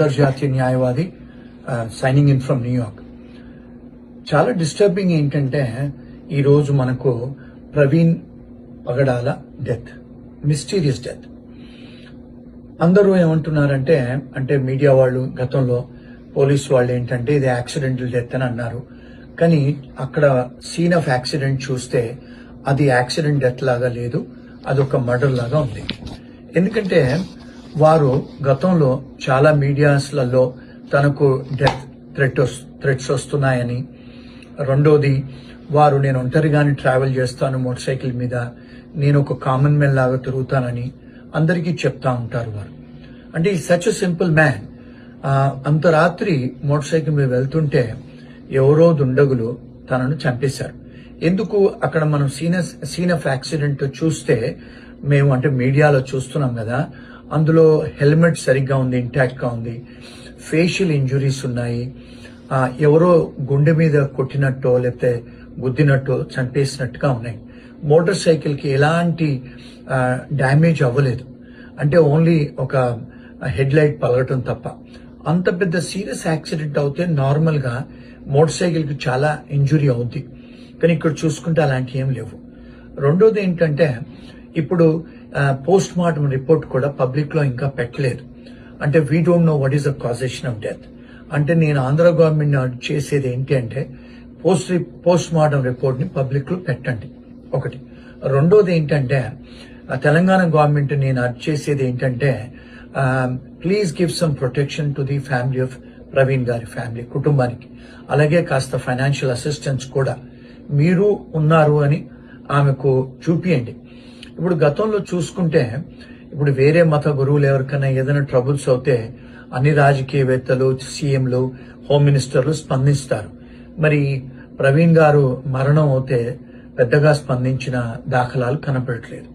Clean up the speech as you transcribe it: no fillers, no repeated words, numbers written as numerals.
అంతర్జాతీయ న్యాయవాది, signing in from New York. చాలా డిస్టర్బింగ్ ఏంటంటే ఈరోజు మనకు ప్రవీణ్ పగడాల డెత్, మిస్టీరియస్ డెత్. అందరూ ఏమంటున్నారంటే, అంటే మీడియా వాళ్ళు, గతంలో పోలీసు వాళ్ళు ఏంటంటే ఇది యాక్సిడెంటల్ డెత్ అని అన్నారు. కానీ అక్కడ సీన్ ఆఫ్ యాక్సిడెంట్ చూస్తే అది యాక్సిడెంట్ డెత్ లాగా లేదు, అదొక మర్డర్ లాగా ఉంది. ఎందుకంటే వారు గతంలో చాలా మీడియాస్లలో తనకు డెత్ థ్రెట్స్ వస్తున్నాయని, రెండోది వారు నేను ఒంటరిగానే ట్రావెల్ చేస్తాను మోటార్ సైకిల్ మీద, నేను ఒక కామన్ మ్యాన్ లాగా తిరుగుతానని అందరికీ చెప్తా ఉంటారు వారు. అంటే ఈ సచ్ సింపుల్ మ్యాన్ అంత రాత్రి మోటార్ సైకిల్ మీద వెళ్తుంటే ఎవరో దుండగులు తనను చంపేశారు. ఎందుకు అక్కడ మనం సీన్ ఆఫ్ యాక్సిడెంట్ చూస్తే, మేము అంటే మీడియాలో చూస్తున్నాం కదా, అందులో హెల్మెట్ సరిగ్గా ఉంది, ఇంటాక్ట్ గా ఉంది, ఫేషియల్ ఇంజురీస్ ఉన్నాయి, ఎవరో గుండె మీద కొట్టినట్టో లేకపోతే గుద్దినట్టో చంపేసినట్టుగా ఉన్నాయి. మోటార్ సైకిల్ కి ఎలాంటి డ్యామేజ్ అవ్వలేదు, అంటే ఓన్లీ ఒక హెడ్ లైట్ పలగటం తప్ప. అంత పెద్ద సీరియస్ యాక్సిడెంట్ అవుతే నార్మల్ గా మోటార్ సైకిల్ కి చాలా ఇంజురీ అవుద్ది, కానీ ఇక్కడ చూసుకుంటే అలాంటి ఏం లేవు. రెండోది ఏంటంటే ఇప్పుడు పోస్ట్ మార్టం రిపోర్ట్ కూడా పబ్లిక్ లో ఇంకా పెట్టలేదు. అంటే we don't know what is the causation of death. అంటే నేను ఆంధ్ర గవర్నమెంట్ చేసేది ఏంటి అంటే పోస్ట్ మార్టం రిపోర్ట్ ని పబ్లిక్ లో పెట్టండి, ఒకటి. రెండోది ఏంటంటే తెలంగాణ గవర్నమెంట్ నేను చేసేది ఏంటంటే please give some protection to the family of Praveen గారి ఫ్యామిలీ, కుటుంబానికి. అలాగే కాస్త ఫైనాన్షియల్ అసిస్టెన్స్ కూడా మీరు ఉన్నారు అని ఆమెకు చూపియండి. ఇప్పుడు గతంలో చూసుకుంటే, ఇప్పుడు వేరే మత గురువులు ఎవరికైనా ఏదైనా ట్రబుల్స్ అవుతే అన్ని రాజకీయవేత్తలు, సీఎంలు, హోమ్ మినిస్టర్లు స్పందిస్తారు. మరి ప్రవీణ్ గారు మరణం అవుతే పెద్దగా స్పందించిన దాఖలాలు కనపడట్లేదు.